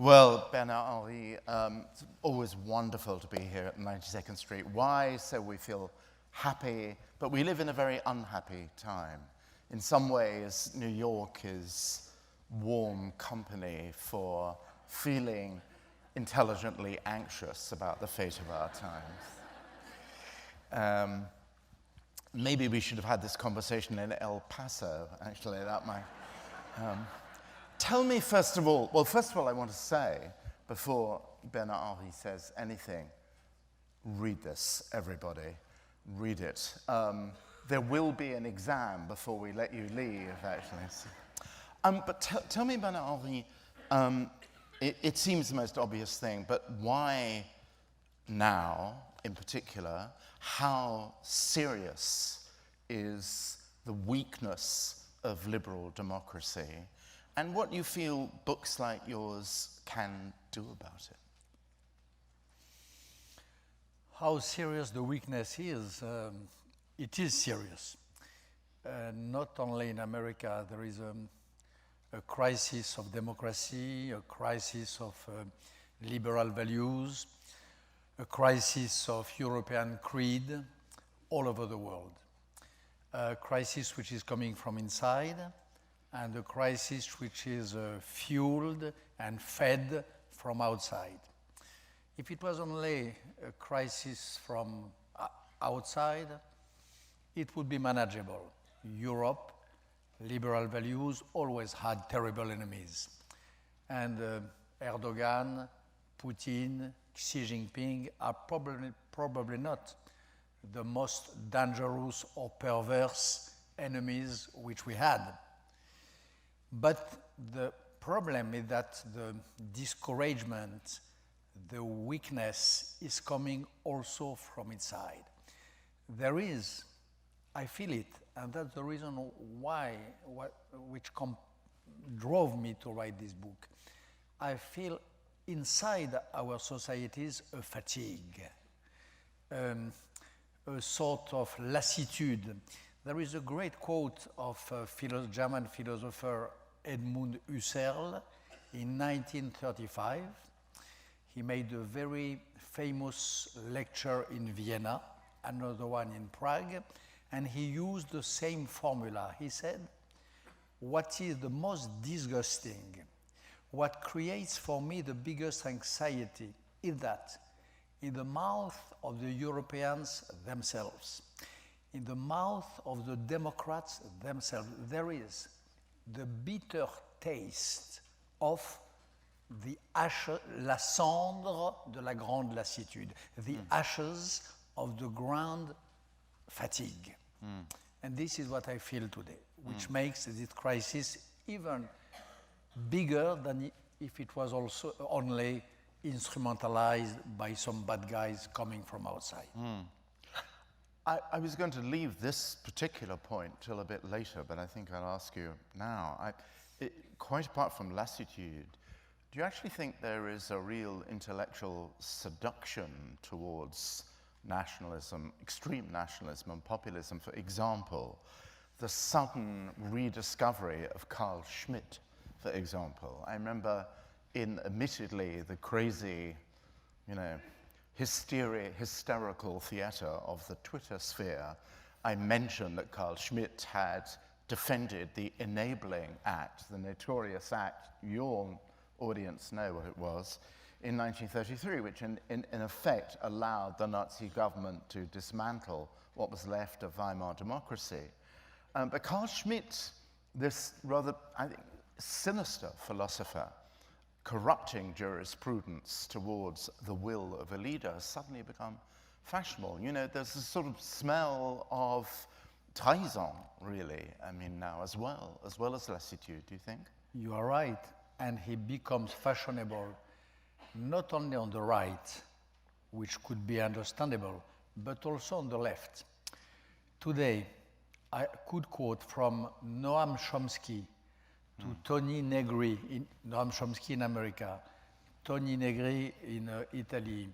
Well, Bernard-Henri, it's always wonderful to be here at 92nd Street. Why? So we feel happy, but we live in a very unhappy time. In some ways, New York is warm company for feeling intelligently anxious about the fate of our times. Maybe we should have had this conversation in El Paso, actually, that might... Tell me, first of all, I want to say, before Bernard-Henri says anything, read this, everybody. Read it. There will be an exam before we let you leave, actually. But tell me, Bernard-Henri, it seems the most obvious thing, but why now, in particular, how serious is the weakness of liberal democracy, and what you feel books like yours can do about it? How serious the weakness is, it is serious. Not only in America, there is a crisis of democracy, a crisis of liberal values, a crisis of European creed all over the world. A crisis which is coming from inside, and a crisis which is fueled and fed from outside. If it was only a crisis from outside, it would be manageable. Europe, liberal values, always had terrible enemies. And Erdogan, Putin, Xi Jinping are probably not the most dangerous or perverse enemies which we had. But the problem is that the discouragement, the weakness is coming also from inside. There is, I feel it, and that's the reason why, which drove me to write this book. I feel inside our societies a fatigue, a sort of lassitude. There is a great quote of a German philosopher Edmund Husserl in 1935. He made a very famous lecture in Vienna, another one in Prague, and he used the same formula. He said, what is the most disgusting, what creates for me the biggest anxiety is that in the mouth of the Europeans themselves, in the mouth of the Democrats themselves, there is the bitter taste of the ashes, la cendre de la grande lassitude, the ashes of the grand fatigue. And this is what I feel today, which makes this crisis even bigger than if it was also only instrumentalized by some bad guys coming from outside. I was going to leave this particular point till a bit later, but I think I'll ask you now. Quite apart from lassitude, do you actually think there is a real intellectual seduction towards nationalism, extreme nationalism and populism? For example, the sudden rediscovery of Carl Schmitt, for example. I remember in, admittedly, the crazy, hysterical theater of the Twitter sphere, I mentioned that Carl Schmitt had defended the Enabling Act, the notorious act, your audience know what it was, in 1933, which in effect allowed the Nazi government to dismantle what was left of Weimar democracy. But Carl Schmitt, this rather, I think, sinister philosopher, corrupting jurisprudence towards the will of a leader, has suddenly become fashionable. There's a sort of smell of trahison, really, now as well as lassitude, do you think? You are right, and he becomes fashionable not only on the right, which could be understandable, but also on the left. Today, I could quote from Noam Chomsky to Tony Negri, Noam Chomsky in America, Tony Negri in Italy,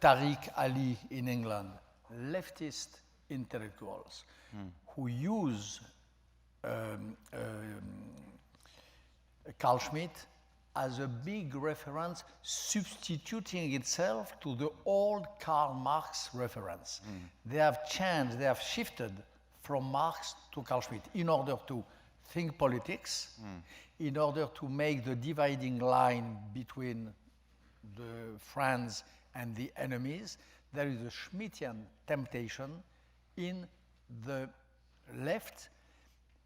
Tariq Ali in England, leftist intellectuals who use Carl Schmitt as a big reference, substituting itself to the old Karl Marx reference. They have changed, they have shifted from Marx to Carl Schmitt in order to think politics, in order to make the dividing line between the friends and the enemies. There is a Schmittian temptation in the left,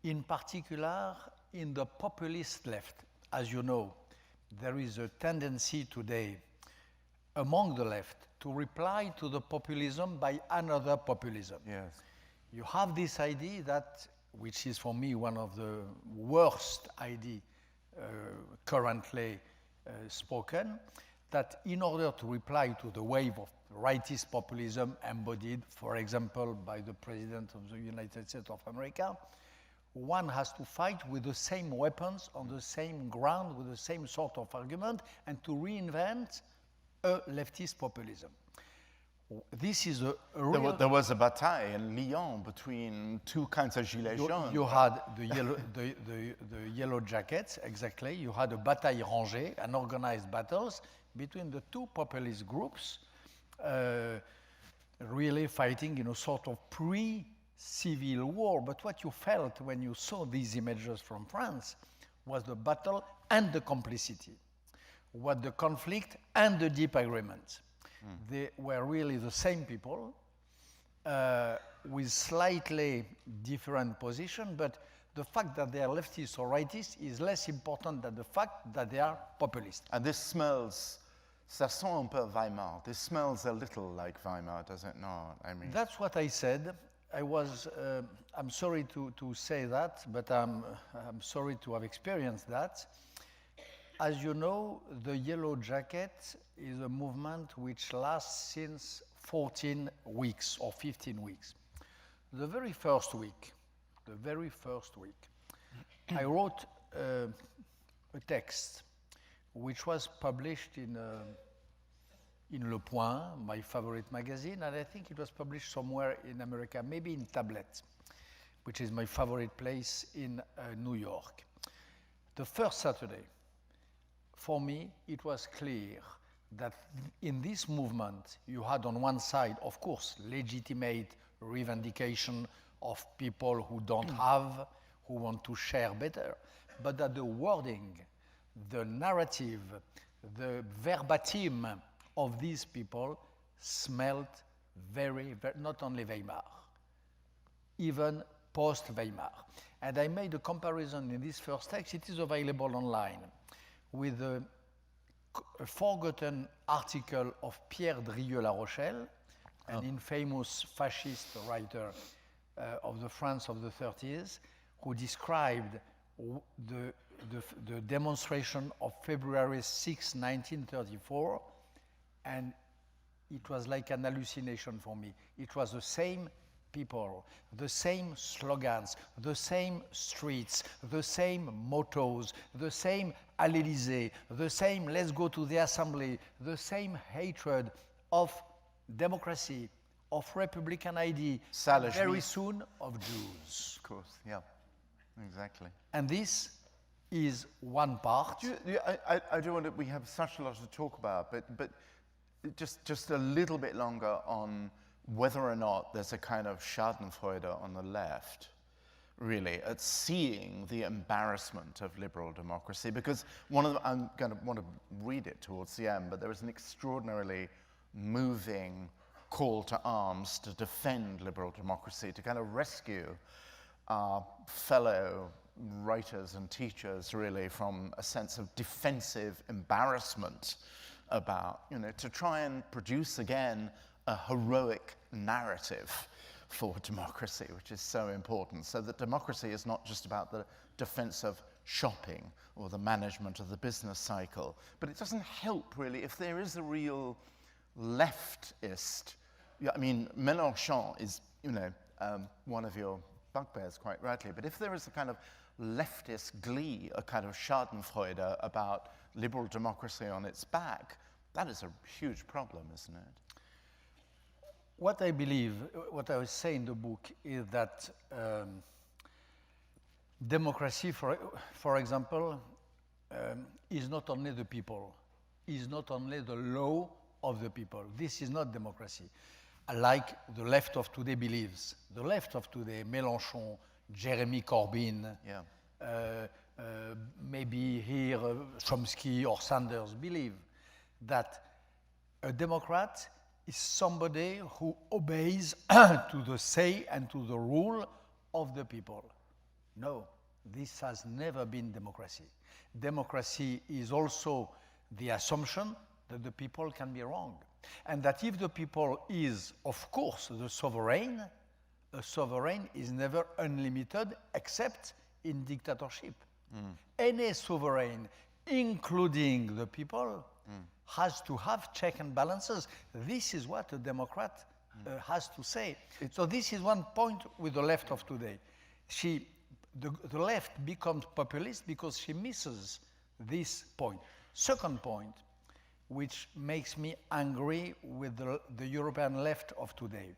in particular in the populist left. As you know, there is a tendency today among the left to reply to the populism by another populism. Yes. You have this idea that, which is for me one of the worst ideas currently spoken, that in order to reply to the wave of rightist populism embodied, for example, by the President of the United States of America, one has to fight with the same weapons on the same ground with the same sort of argument and to reinvent a leftist populism. This is a real... There was a bataille in Lyon between two kinds of gilets jaunes. You had the yellow jackets, exactly. You had a bataille rangée, an organized battles between the two populist groups, really fighting in a sort of pre-civil war. But what you felt when you saw these images from France was the battle and the complicity, what the conflict and the deep agreement. They were really the same people with slightly different position, but the fact that they are leftists or rightists is less important than the fact that they are populist. And this smells, ça sent un peu Weimar. This smells a little like Weimar, does it not? I mean, that's what I said. I was, I'm sorry to say that, but I'm sorry to have experienced that. As you know, the Yellow Jacket is a movement which lasts since 14 weeks or 15 weeks. The very first week, I wrote a text which was published in Le Point, my favorite magazine, and I think it was published somewhere in America, maybe in Tablet, which is my favorite place in New York. The first Saturday, for me, it was clear that in this movement, you had on one side, of course, legitimate revendication of people who don't have, who want to share better, but that the wording, the narrative, the verbatim of these people smelled very, not only Weimar, even post-Weimar. And I made a comparison in this first text, it is available online, with a forgotten article of Pierre Drieux-La Rochelle, an infamous fascist writer of the France of the 30s, who described the demonstration of February 6, 1934, and it was like an hallucination for me. It was the same people, the same slogans, the same streets, the same mottos, the same à l'Élysée, the same let's go to the assembly, the same hatred of democracy, of Republican ID, very soon of Jews. of course, yeah, exactly. And this is one part. I do want to, we have such a lot to talk about, but just a little bit longer on whether or not there's a kind of schadenfreude on the left, really, at seeing the embarrassment of liberal democracy. Because I'm going to want to read it towards the end, but there is an extraordinarily moving call to arms to defend liberal democracy, to kind of rescue our fellow writers and teachers, really, from a sense of defensive embarrassment about, to try and produce again a heroic narrative for democracy, which is so important. So that democracy is not just about the defense of shopping or the management of the business cycle, but it doesn't help, really, if there is a real leftist. I mean, Mélenchon is, one of your bugbears, quite rightly, but if there is a kind of leftist glee, a kind of schadenfreude about liberal democracy on its back, that is a huge problem, isn't it? What I believe, what I say in the book, is that democracy, for example, is not only the people, is not only the law of the people. This is not democracy. Like the left of today believes. The left of today, Mélenchon, Jeremy Corbyn, maybe here Chomsky or Sanders believe that a Democrat is somebody who obeys to the say and to the rule of the people. No, this has never been democracy. Democracy is also the assumption that the people can be wrong. And that if the people is, of course, the sovereign, a sovereign is never unlimited except in dictatorship. Any sovereign, including the people, has to have check and balances. This is what a Democrat has to say. So this is one point with the left of today. The left becomes populist because she misses this point. Second point, which makes me angry with the European left of today.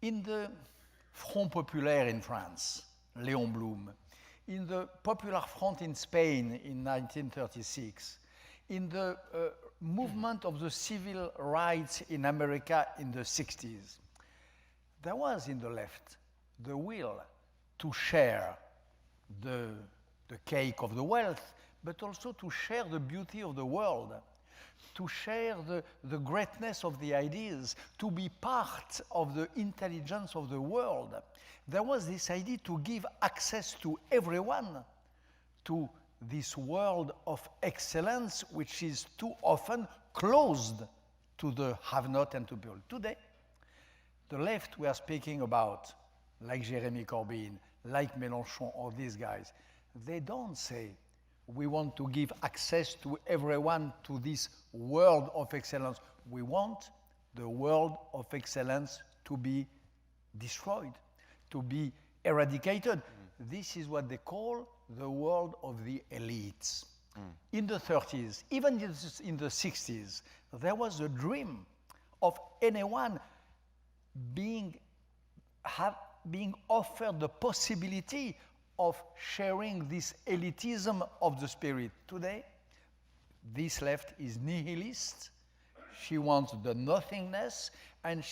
In the Front Populaire in France, Léon Blum, in the Popular Front in Spain in 1936, in the movement of the civil rights in America in the 60s, there was in the left the will to share the cake of the wealth, but also to share the beauty of the world, to share the greatness of the ideas, to be part of the intelligence of the world. There was this idea to give access to everyone to this world of excellence, which is too often closed to the have-not and to people. Today, the left we are speaking about, like Jeremy Corbyn, like Mélenchon or these guys, they don't say, we want to give access to everyone to this world of excellence. We want the world of excellence to be destroyed, to be eradicated. This is what they call the world of the elites. In the 30s, even in the 60s, there was a dream of anyone being offered the possibility of sharing this elitism of the spirit. Today, this left is nihilist. She wants the nothingness, and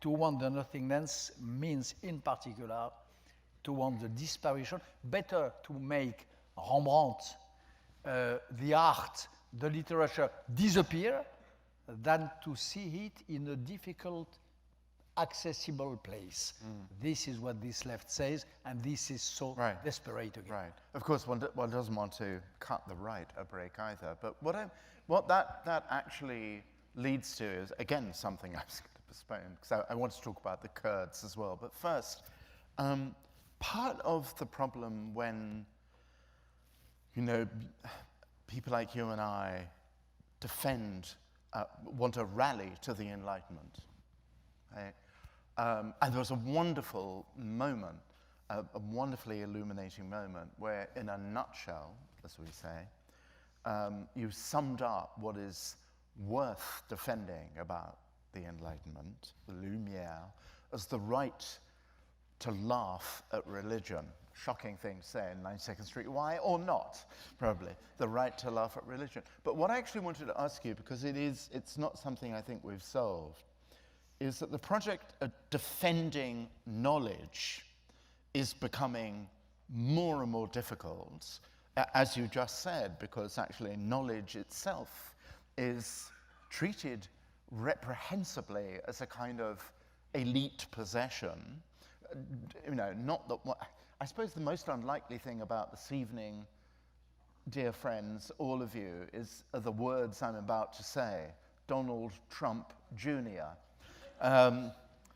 to want the nothingness means, in particular, to want the disparition. Better to make Rembrandt, the art, the literature disappear than to see it in a difficult, accessible place. This is what this left says, and this is so desperate again. Right. Of course, one doesn't want to cut the right a break either. But what that actually leads to is, again, something I was going to postpone, because I want to talk about the Kurds as well. But first, part of the problem when, people like you and I want to rally to the Enlightenment, right? And there was a wonderful moment, a wonderfully illuminating moment, where, in a nutshell, as we say, you summed up what is worth defending about the Enlightenment, the Lumière, as the right to laugh at religion. Shocking thing to say in 92nd Street. Why or not? Probably. The right to laugh at religion. But what I actually wanted to ask you, because it's not something I think we've solved, is that the project of defending knowledge is becoming more and more difficult, as you just said, because actually knowledge itself is treated reprehensibly as a kind of elite possession. Not that I suppose the most unlikely thing about this evening, dear friends, all of you, are the words I'm about to say. Donald Trump Jr.,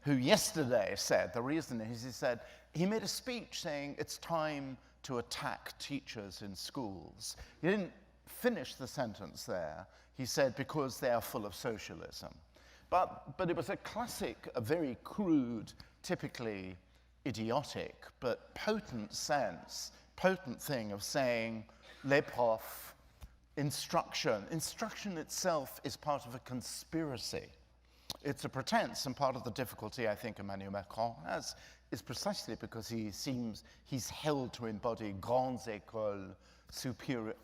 who yesterday said, the reason is he said, he made a speech saying it's time to attack teachers in schools. He didn't finish the sentence there. He said, because they are full of socialism. But it was a classic, a very crude, typically idiotic, but potent thing of saying, les profs, instruction. Instruction itself is part of a conspiracy. It's a pretense, and part of the difficulty I think Emmanuel Macron has is precisely because he's held to embody grandes écoles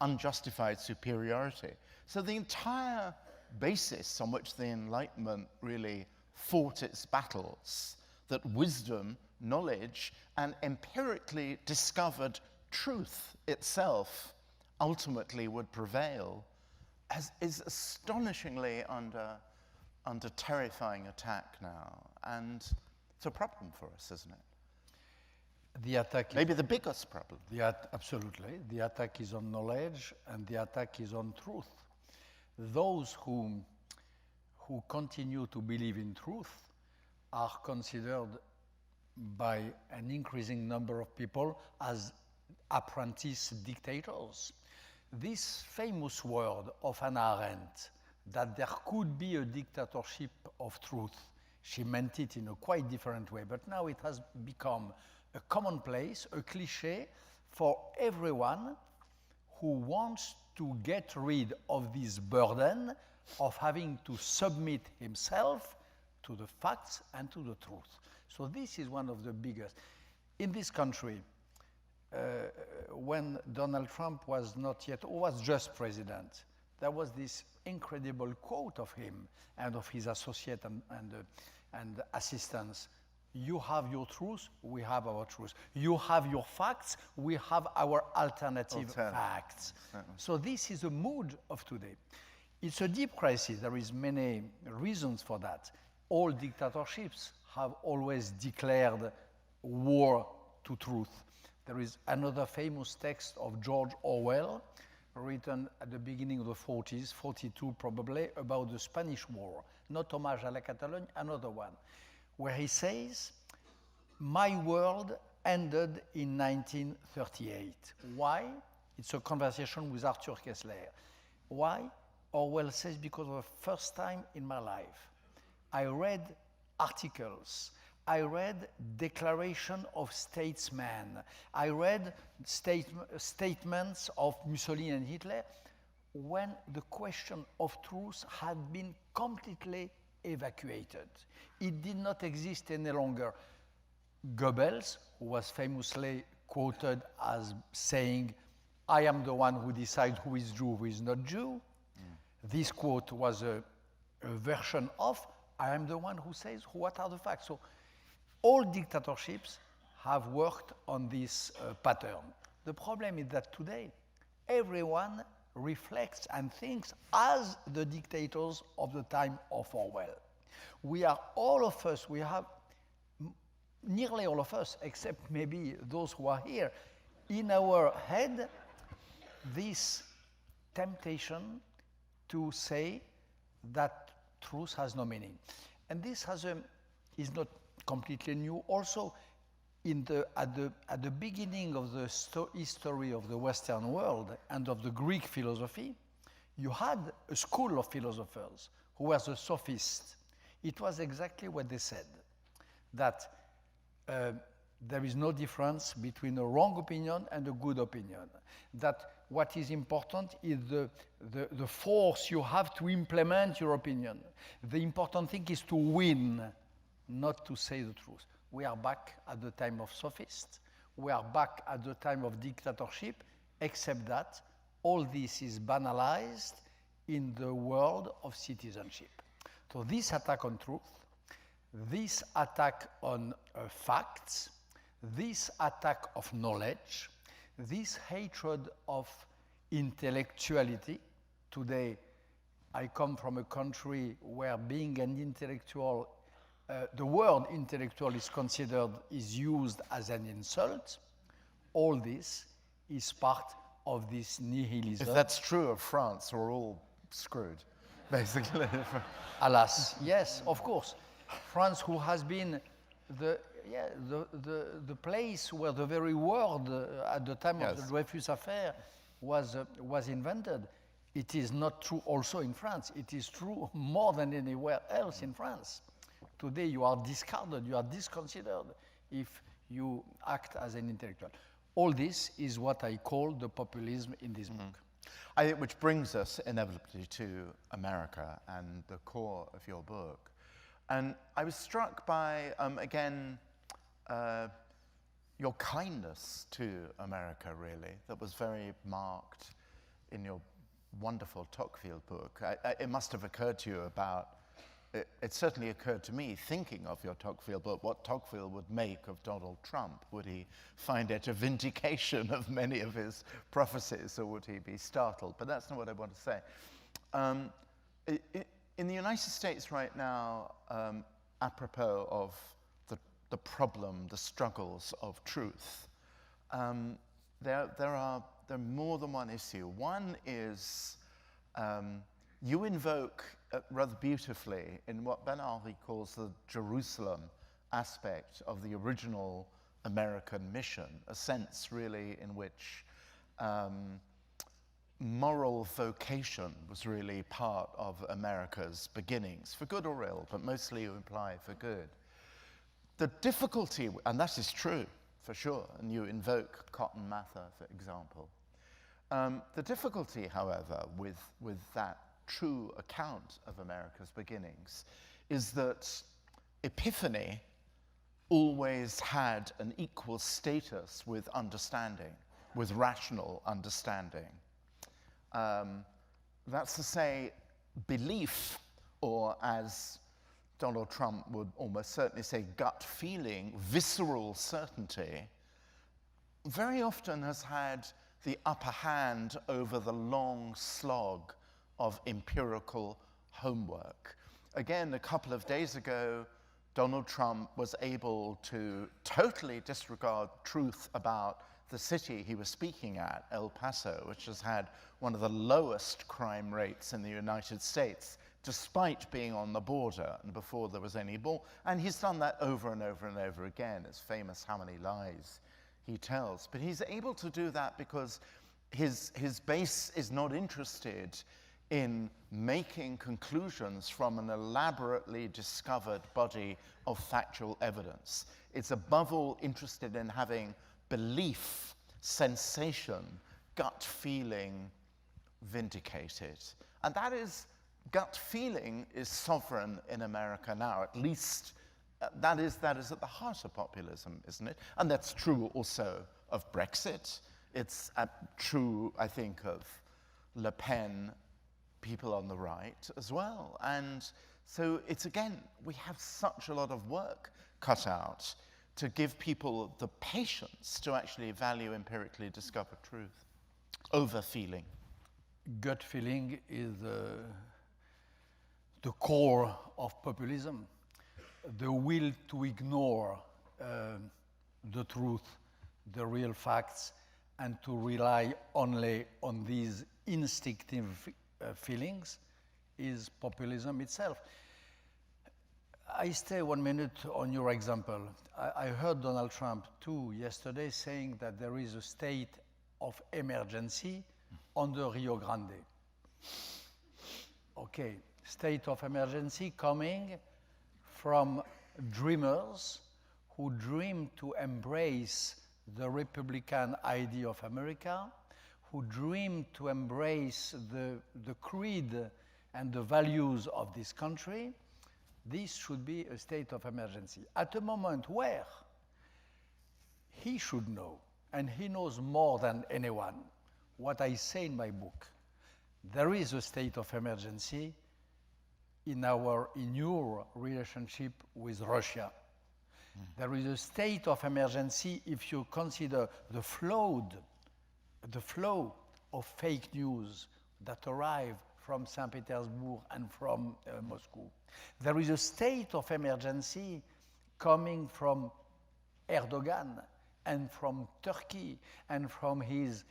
unjustified superiority. So the entire basis on which the Enlightenment really fought its battles, that wisdom, knowledge, and empirically discovered truth itself ultimately would prevail, is astonishingly under terrifying attack now. And it's a problem for us, isn't it? The attack maybe the biggest problem. Absolutely. The attack is on knowledge and the attack is on truth. Those who continue to believe in truth are considered by an increasing number of people as apprentice dictators. This famous word of Hannah Arendt, that there could be a dictatorship of truth, she meant it in a quite different way, but now it has become a commonplace, a cliché for everyone who wants to get rid of this burden of having to submit himself to the facts and to the truth. So this is one of the biggest. In this country, when Donald Trump was not yet, or was just president, there was this incredible quote of him and of his associate and assistants. You have your truth, we have our truth. You have your facts, we have our alternative facts. So this is the mood of today. It's a deep crisis. There is many reasons for that. All dictatorships have always declared war to truth. There is another famous text of George Orwell, written at the beginning of the 40s, 42 probably, about the Spanish War, not Hommage à la Catalogne, another one, where he says, my world ended in 1938. Why? It's a conversation with Arthur Koestler. Why? Orwell says, because for the first time in my life, I read articles, I read declaration of statesmen, I read statements of Mussolini and Hitler, when the question of truth had been completely evacuated. It did not exist any longer. Goebbels, who was famously quoted as saying, I am the one who decides who is Jew, who is not Jew. This quote was a version of, I am the one who says what are the facts. So all dictatorships have worked on this pattern. The problem is that today, everyone reflects and thinks as the dictators of the time of Orwell. We are all of us, we have nearly all of us, except maybe those who are here, in our head, this temptation to say that truth has no meaning. And this is not completely new. Also, at the beginning of the history of the Western world and of the Greek philosophy, you had a school of philosophers who were the sophists. It was exactly what they said, that there is no difference between a wrong opinion and a good opinion. That what is important is the force you have to implement your opinion. The important thing is to win, not to say the truth. We are back at the time of sophists. We are back at the time of dictatorship, except that all this is banalized in the world of citizenship. So this attack on truth, this attack on facts, this attack of knowledge, this hatred of intellectuality. Today, I come from a country where being an intellectual, the word intellectual is used as an insult. All this is part of this nihilism. If that's true of France, we're all screwed, basically. Alas, yes, of course. France, who has been the place where the very word at the time of the Dreyfus affair was invented. It is not true also in France. It is true more than anywhere else in France. Today you are discarded, you are disconsidered if you act as an intellectual. All this is what I call the populism in this book. Which brings us inevitably to America and the core of your book. And I was struck by, again, your kindness to America, really, that was very marked in your wonderful Tocqueville book. It must have occurred to you it certainly occurred to me, thinking of your Tocqueville book, what Tocqueville would make of Donald Trump. Would he find it a vindication of many of his prophecies, or would he be startled? But that's not what I want to say. In the United States right now, apropos of the problem, the struggles of truth, there are more than one issue. One is you invoke rather beautifully in what Bernard-Henri calls the Jerusalem aspect of the original American mission, a sense really in which moral vocation was really part of America's beginnings, for good or ill, but mostly you imply for good. The difficulty, and that is true for sure, and you invoke Cotton Mather, for example. The difficulty, however, with that true account of America's beginnings is that epiphany always had an equal status with understanding, with rational understanding. That's to say, belief, or as Donald Trump would almost certainly say, gut feeling, visceral certainty, very often has had the upper hand over the long slog of empirical homework. Again, a couple of days ago, Donald Trump was able to totally disregard truth about the city he was speaking at, El Paso, which has had one of the lowest crime rates in the United States, despite being on the border and before there was any border. And he's done that over and over and over again. It's famous how many lies he tells. But he's able to do that because his base is not interested in making conclusions from an elaborately discovered body of factual evidence. It's above all interested in having belief, sensation, gut feeling vindicated. And that is, gut feeling is sovereign in America now, at least that is at the heart of populism, isn't it? And that's true also of Brexit. It's true, I think, of Le Pen, people on the right as well. And so it's, again, we have such a lot of work cut out to give people the patience to actually value empirically discovered truth over feeling. Gut feeling is the core of populism, the will to ignore the truth, the real facts, and to rely only on these instinctive feelings is populism itself. I stay 1 minute on your example. I heard Donald Trump too yesterday saying that there is a state of emergency on the Rio Grande. Okay, state of emergency coming from dreamers who dream to embrace the Republican idea of America, who dream to embrace the creed and the values of this country. This should be a state of emergency. At a moment where he should know, and he knows more than anyone, what I say in my book, there is a state of emergency in your relationship with Russia. There is a state of emergency if you consider the flow of fake news that arrive from St. Petersburg and from Moscow. There is a state of emergency coming from Erdogan and from Turkey and from his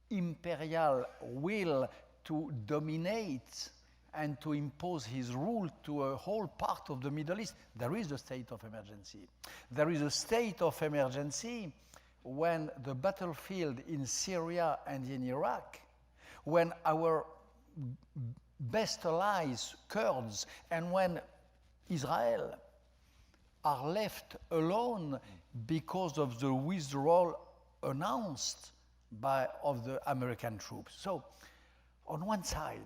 imperial will to dominate and to impose his rule to a whole part of the Middle East. There is a state of emergency. There is a state of emergency when the battlefield in Syria and in Iraq, when our best allies, Kurds, and when Israel are left alone because of the withdrawal announced of the American troops. So, on one side,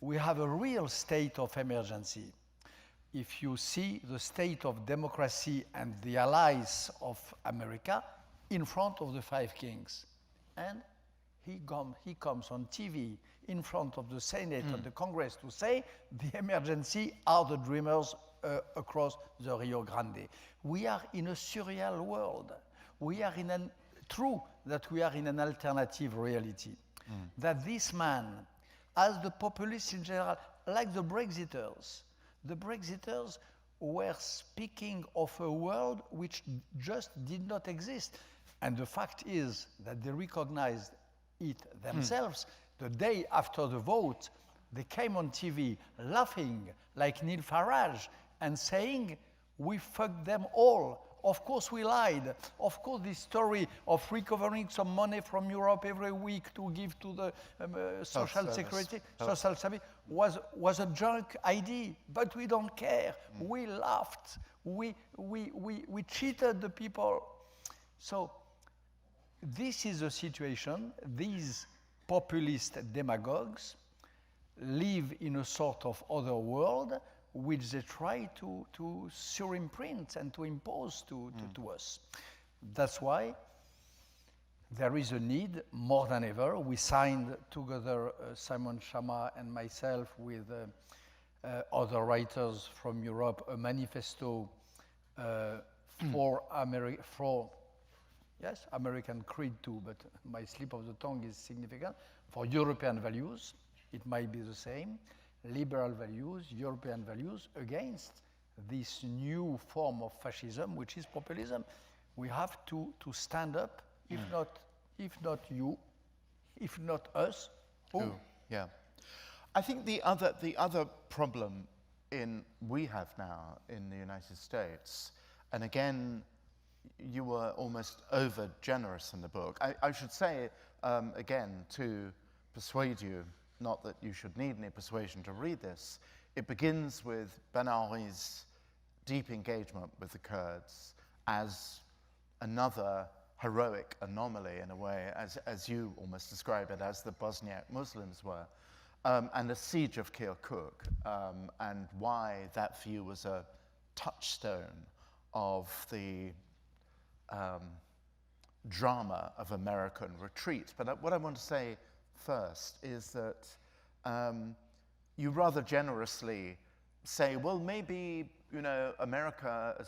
we have a real state of emergency. If you see the state of democracy and the allies of America, in front of the five kings. And he comes on TV in front of the Senate and the Congress to say the emergency are the dreamers across the Rio Grande. We are in a surreal world. We are true that we are in an alternative reality. That this man, as the populists in general, like the Brexiters were speaking of a world which just did not exist. And the fact is that they recognized it themselves. The day after the vote, they came on TV laughing like Neil Farage and saying, we fucked them all. Of course we lied. Of course this story of recovering some money from Europe every week to give to the social security, social service, was a junk idea, but we don't care. We laughed. We cheated the people. So this is a situation. These populist demagogues live in a sort of other world which they try to surimprint and to impose to us. That's why there is a need, more than ever. We signed together, Simon Schama and myself, with other writers from Europe, a manifesto for American creed too, but my slip of the tongue is significant, for European values. It might be the same. Liberal values, European values, against this new form of fascism, which is populism. We have to stand up, if not you, if not us, who? Yeah. I think the other problem we have now in the United States, and again, you were almost over generous in the book. I should say, again, to persuade you, not that you should need any persuasion to read this, it begins with Bernard-Henri's deep engagement with the Kurds as another heroic anomaly, in a way, as you almost describe it, as the Bosniak Muslims were, and the siege of Kirkuk, and why that view was a touchstone of the drama of American retreat. But what I want to say first is that you rather generously say, well, maybe, America,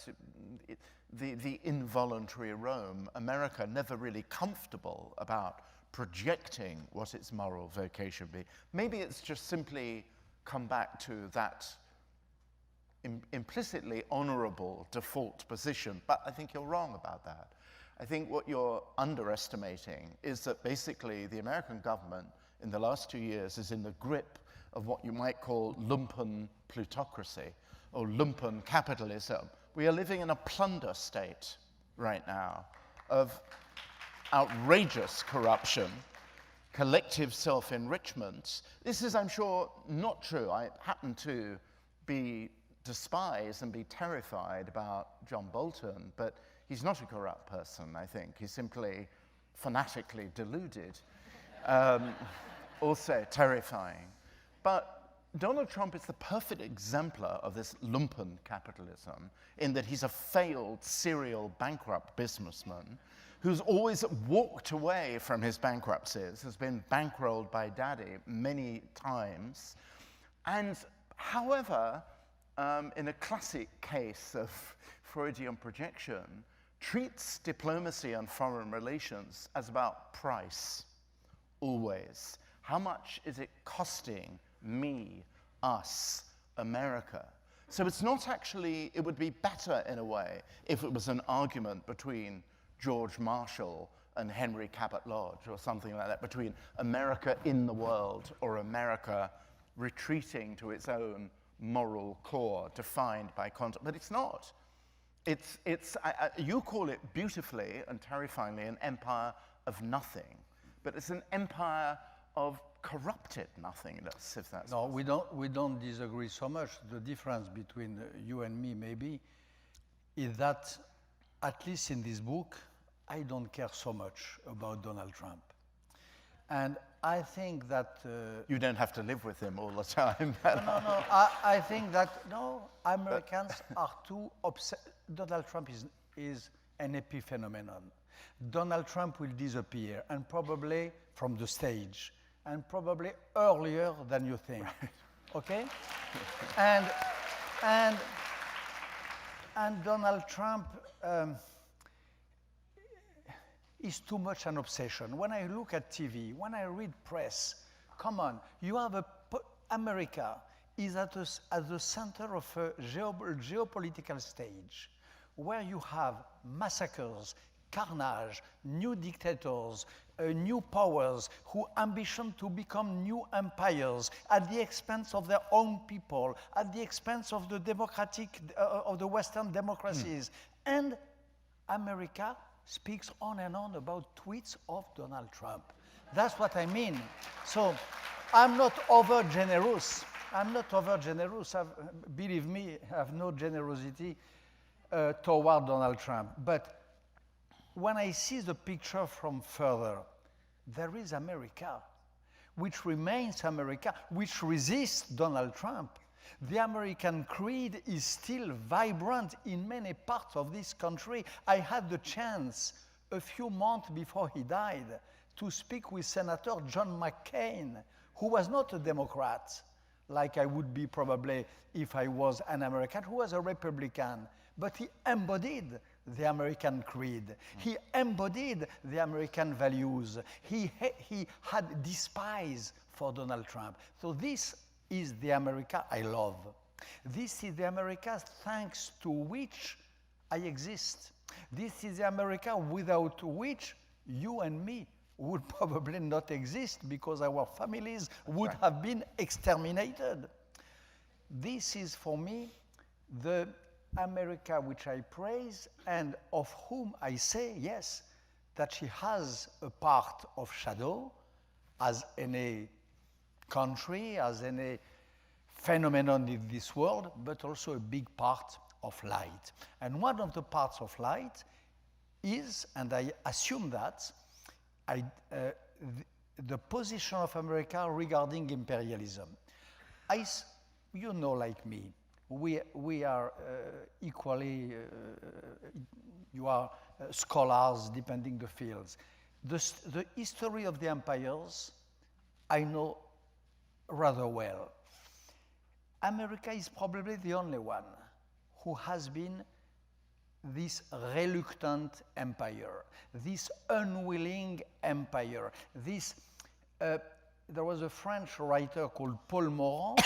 the involuntary Rome, America never really comfortable about projecting what its moral vocation be. Maybe it's just simply come back to that implicitly honorable default position, but I think you're wrong about that. I think what you're underestimating is that basically the American government in the last 2 years is in the grip of what you might call lumpen plutocracy or lumpen capitalism. We are living in a plunder state right now of outrageous corruption, collective self-enrichment. This is, I'm sure, not true. I happen to despise and be terrified about John Bolton, but he's not a corrupt person, I think. He's simply fanatically deluded. Also terrifying. But Donald Trump is the perfect exemplar of this lumpen capitalism, in that he's a failed serial bankrupt businessman who's always walked away from his bankruptcies, has been bankrolled by daddy many times, and however, in a classic case of Freudian projection, treats diplomacy and foreign relations as about price, always. How much is it costing me, us, America? So it's not actually, it would be better in a way if it was an argument between George Marshall and Henry Cabot Lodge or something like that, between America in the world or America retreating to its own moral core defined by content. But it's not. You call it beautifully and terrifyingly an empire of nothing, but it's an empire of corrupted nothingness, if that's no, we don't disagree so much. The difference between you and me, maybe, is that, at least in this book, I don't care so much about Donald Trump. And I think that... you don't have to live with him all the time. No, I think that, Americans are too obsessed. Donald Trump is an epiphenomenon. Donald Trump will disappear, and probably from the stage, and probably earlier than you think. Right. Okay? and Donald Trump is too much an obsession. When I look at TV, when I read press, come on, you have America is at the center of a geopolitical stage where you have massacres, carnage, new dictators, new powers who ambition to become new empires at the expense of their own people, at the expense of the of the Western democracies. And America speaks on and on about tweets of Donald Trump. That's what I mean. So I'm not over generous. Believe me, I have no generosity toward Donald Trump. But when I see the picture from further, there is America, which remains America, which resists Donald Trump. The American creed is still vibrant in many parts of this country. I had the chance, a few months before he died, to speak with Senator John McCain, who was not a Democrat, like I would be probably if I was an American, who was a Republican, but he embodied the American creed. He embodied the American values. He had despise for Donald Trump. So this is the America I love. This is the America thanks to which I exist. This is the America without which you and me would probably not exist because our families would have been exterminated. This is for me the America which I praise and of whom I say, yes, that she has a part of shadow as any country, as any phenomenon in this world, but also a big part of light. And one of the parts of light is, and I assume that, the position of America regarding imperialism. You know, like me, we are equally, you are scholars depending the fields. The history of the empires, I know rather well. America is probably the only one who has been this reluctant empire, this unwilling empire, this, there was a French writer called Paul Morand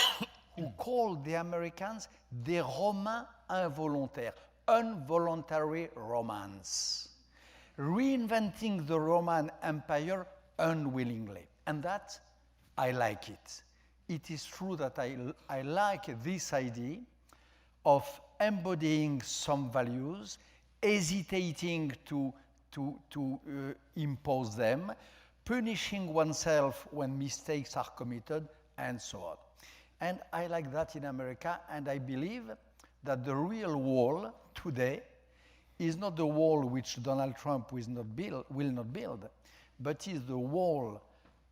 who called the Americans des Romains involontaires, involuntary Romans, reinventing the Roman Empire unwillingly. And that, I like it. It is true that I like this idea of embodying some values, hesitating to impose them, punishing oneself when mistakes are committed, and so on. And I like that in America, and I believe that the real wall today is not the wall which Donald Trump will not build, but is the wall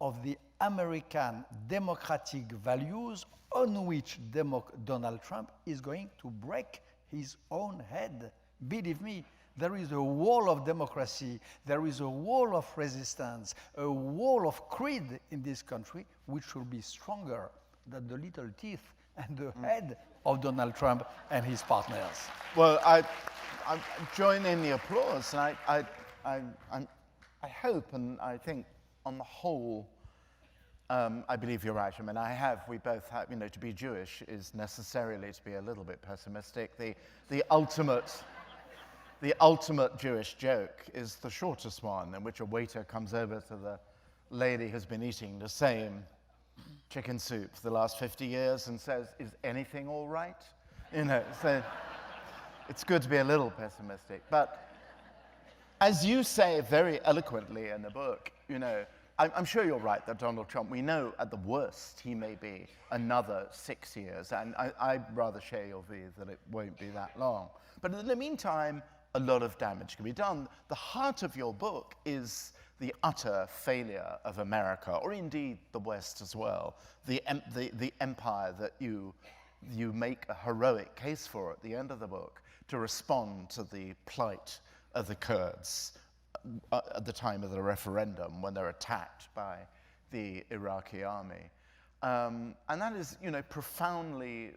of the American democratic values on which Donald Trump is going to break his own head. Believe me, there is a wall of democracy, there is a wall of resistance, a wall of creed in this country which will be stronger than the little teeth and the head of Donald Trump and his partners. Well, I join in the applause, and I hope and I think on the whole, I believe you're right. I mean, we both have, you know, to be Jewish is necessarily to be a little bit pessimistic. The ultimate Jewish joke is the shortest one, in which a waiter comes over to the lady who's been eating the same chicken soup for the last 50 years and says, "Is anything all right?" You know, so it's good to be a little pessimistic. But as you say very eloquently in the book, you know, I'm sure you're right that Donald Trump, we know at the worst he may be another 6 years, and I rather share your view that it won't be that long. But in the meantime, a lot of damage can be done. The heart of your book is the utter failure of America, or indeed the West as well, the empire that you make a heroic case for at the end of the book to respond to the plight of the Kurds at the time of the referendum when they're attacked by the Iraqi army. And that is, profoundly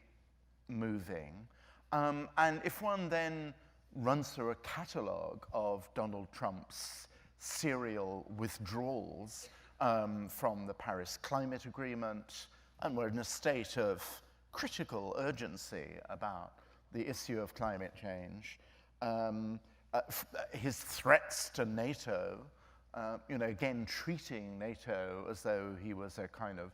moving. And if one then runs through a catalogue of Donald Trump's serial withdrawals from the Paris Climate Agreement, and we're in a state of critical urgency about the issue of climate change, his threats to NATO, again treating NATO as though he was a kind of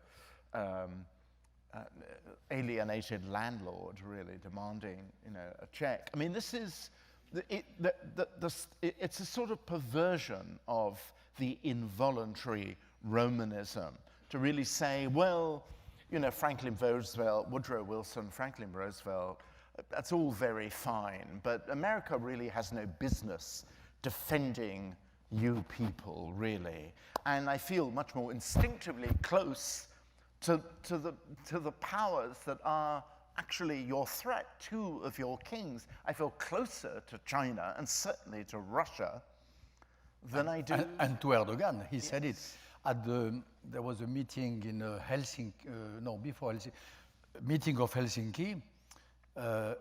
alienated landlord, really demanding, a check. I mean, this is it's a sort of perversion of the involuntary Romanism to really say, well, Franklin Roosevelt, Woodrow Wilson, Franklin Roosevelt, that's all very fine, but America really has no business defending you people, really. And I feel much more instinctively close to the powers that are actually your threat, two of your kings. I feel closer to China and certainly to Russia than I do. And to Erdogan, he said it. There was a meeting in Helsinki, before Helsinki, meeting of Helsinki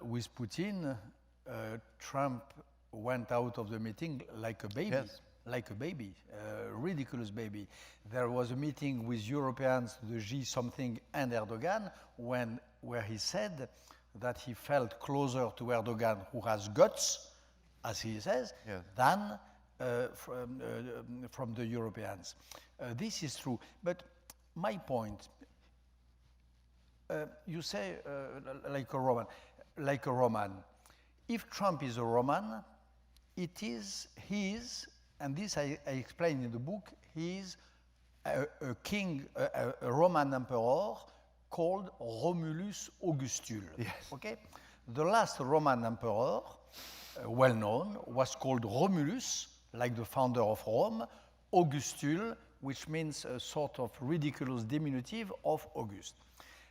with Putin. Trump went out of the meeting like a baby. Yes. Like a baby, a ridiculous baby. There was a meeting with Europeans, the G something and Erdogan, where he said that he felt closer to Erdogan, who has guts, as he says, yes, than from the Europeans. This is true. But my point, you say like a Roman. If Trump is a Roman, he is, and this I explain in the book, he is a king, a Roman emperor called Romulus Augustule. Yes. Okay? The last Roman emperor, well known, was called Romulus, like the founder of Rome, Augustule, which means a sort of ridiculous diminutive of August.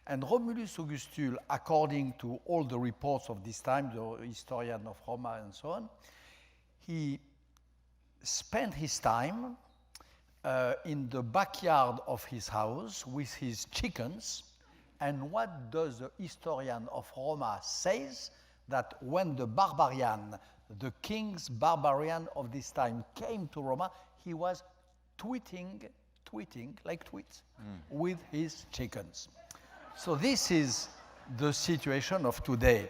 And Romulus Augustule, according to all the reports of this time, the historian of Roma and so on, he spent his time in the backyard of his house with his chickens. And what does the historian of Roma says? That when the barbarian, the king's barbarian of this time came to Roma, he was tweeting like tweets with his chickens. So this is the situation of today.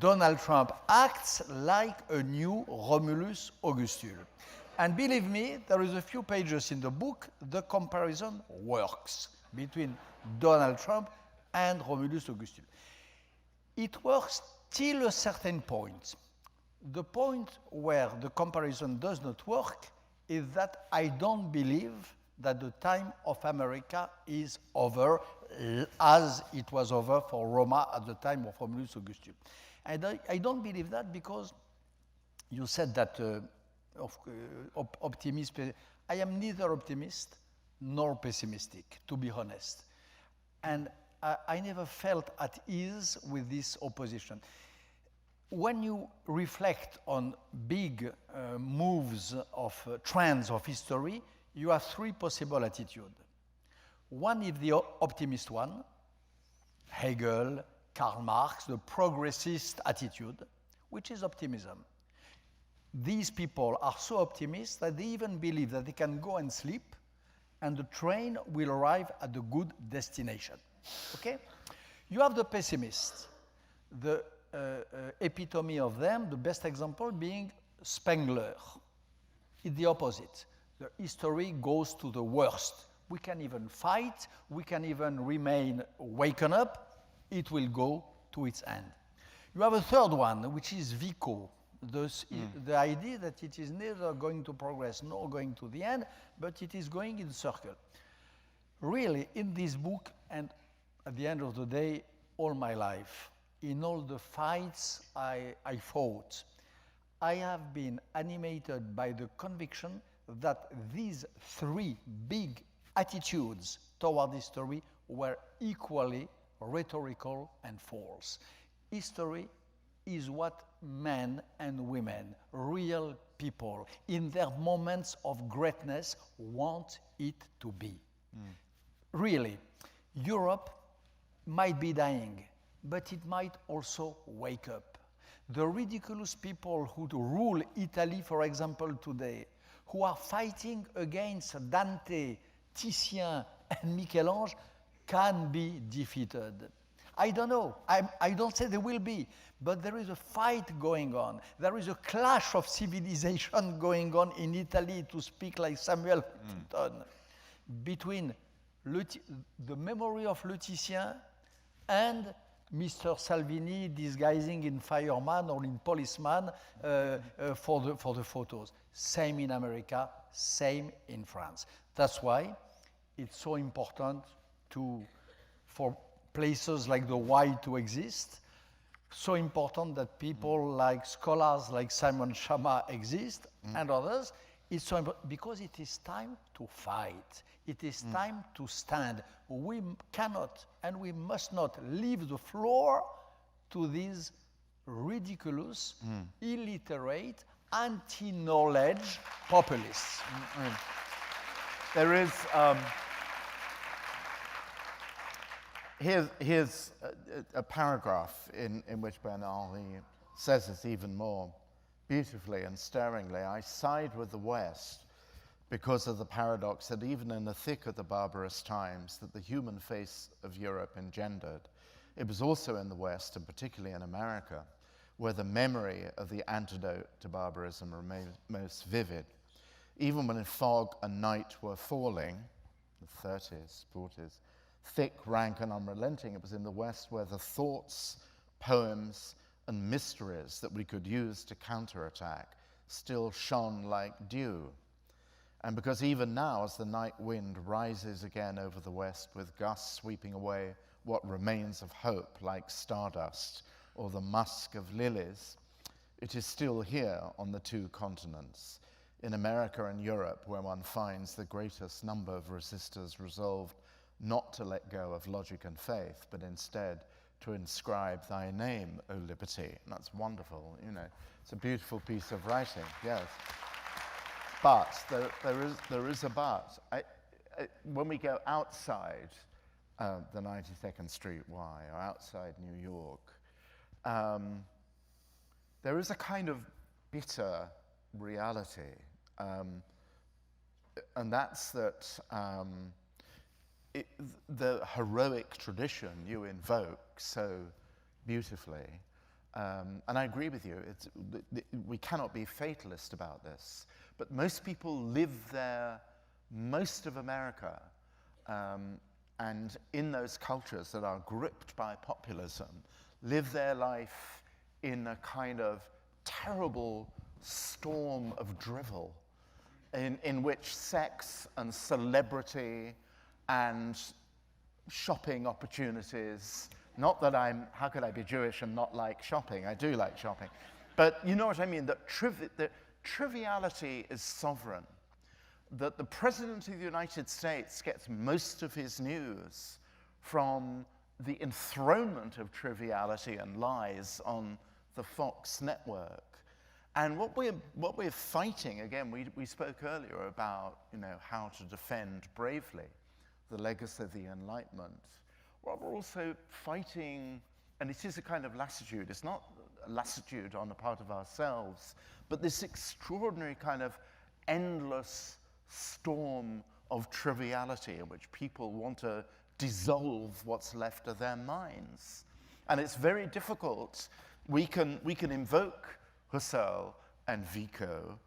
Donald Trump acts like a new Romulus Augustule. And believe me, there is a few pages in the book, the comparison works between Donald Trump and Romulus Augustule. It works till a certain point. The point where the comparison does not work is that I don't believe that the time of America is over as it was over for Roma at the time of Romulus Augustule. And I don't believe that because you said that optimism. I am neither optimist nor pessimistic, to be honest. And I never felt at ease with this opposition. When you reflect on big moves of trends of history, you have three possible attitudes. One is the optimist one, Hegel, Karl Marx, the progressist attitude, which is optimism. These people are so optimistic that they even believe that they can go and sleep and the train will arrive at the good destination. Okay? You have the pessimists. The epitome of them, the best example being Spengler. It's the opposite. The history goes to the worst. We can even fight, we can even remain waken up, it will go to its end. You have a third one, which is Vico. The idea that it is neither going to progress nor going to the end, but it is going in circle. Really, in this book, and at the end of the day, all my life, in all the fights I fought, I have been animated by the conviction that these three big attitudes toward history were equally rhetorical and false. History is what men and women, real people, in their moments of greatness, want it to be. Really, Europe might be dying, but it might also wake up. The ridiculous people who rule Italy, for example, today, who are fighting against Dante, Titien, and Michel-Ange, can be defeated. I don't know. I don't say there will be, but there is a fight going on. There is a clash of civilization going on in Italy, to speak like Samuel Huntington, between the memory of Le Titien and Mr. Salvini disguising in fireman or in policeman for the photos. Same in America, same in France. That's why it's so important for places like the Y to exist. So important that people like scholars like Simon Schama exist and others. It's so important because it is time to fight. It is time to stand. We cannot and we must not leave the floor to these ridiculous, illiterate, anti-knowledge populists. There is, here's a paragraph in which Bernard-Henri says this even more beautifully and stirringly. I side with the West because of the paradox that even in the thick of the barbarous times that the human face of Europe engendered, it was also in the West, and particularly in America, where the memory of the antidote to barbarism remained most vivid. Even when in fog and night were falling, the 30s, 40s, thick, rank, and unrelenting, it was in the West where the thoughts, poems, and mysteries that we could use to counterattack still shone like dew. And because even now, as the night wind rises again over the West with gusts sweeping away what remains of hope like stardust or the musk of lilies, it is still here on the two continents, in America and Europe, where one finds the greatest number of resistors resolved not to let go of logic and faith, but instead to inscribe thy name, O liberty. And that's wonderful, you know. It's a beautiful piece of writing, yes. But there is a but. When we go outside the 92nd Street Y or outside New York, there is a kind of bitter reality, and that's that the heroic tradition you invoke so beautifully, and I agree with you, we cannot be fatalist about this, but most people live there, most of America, and in those cultures that are gripped by populism, live their life in a kind of terrible storm of drivel in which sex and celebrity and shopping opportunities, not that how could I be Jewish and not like shopping? I do like shopping. But you know what I mean, that triviality is sovereign, that the President of the United States gets most of his news from the enthronement of triviality and lies on the Fox network. And what we're fighting, again, we spoke earlier about, you know, how to defend bravely the legacy of the Enlightenment. Well, we're also fighting, and it is a kind of lassitude. It's not a lassitude on the part of ourselves, but this extraordinary kind of endless storm of triviality in which people want to dissolve what's left of their minds. And it's very difficult. We can invoke Husserl and Vico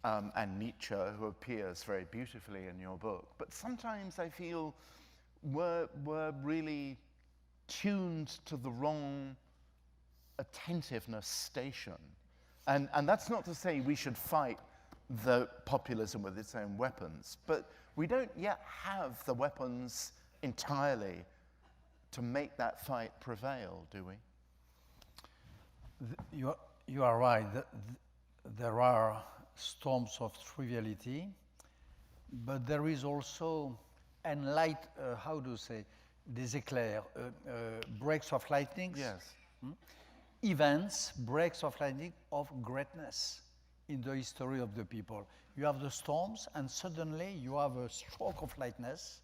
and Nietzsche, who appears very beautifully in your book. But sometimes I feel we're really tuned to the wrong attentiveness station. And that's not to say we should fight the populism with its own weapons, but we don't yet have the weapons entirely to make that fight prevail, do we? You are right. There are storms of triviality, but there is also how do you say, des éclairs, breaks of lightning. Yes. Events, breaks of lightning of greatness in the history of the people. You have the storms, and suddenly you have a stroke of lightness,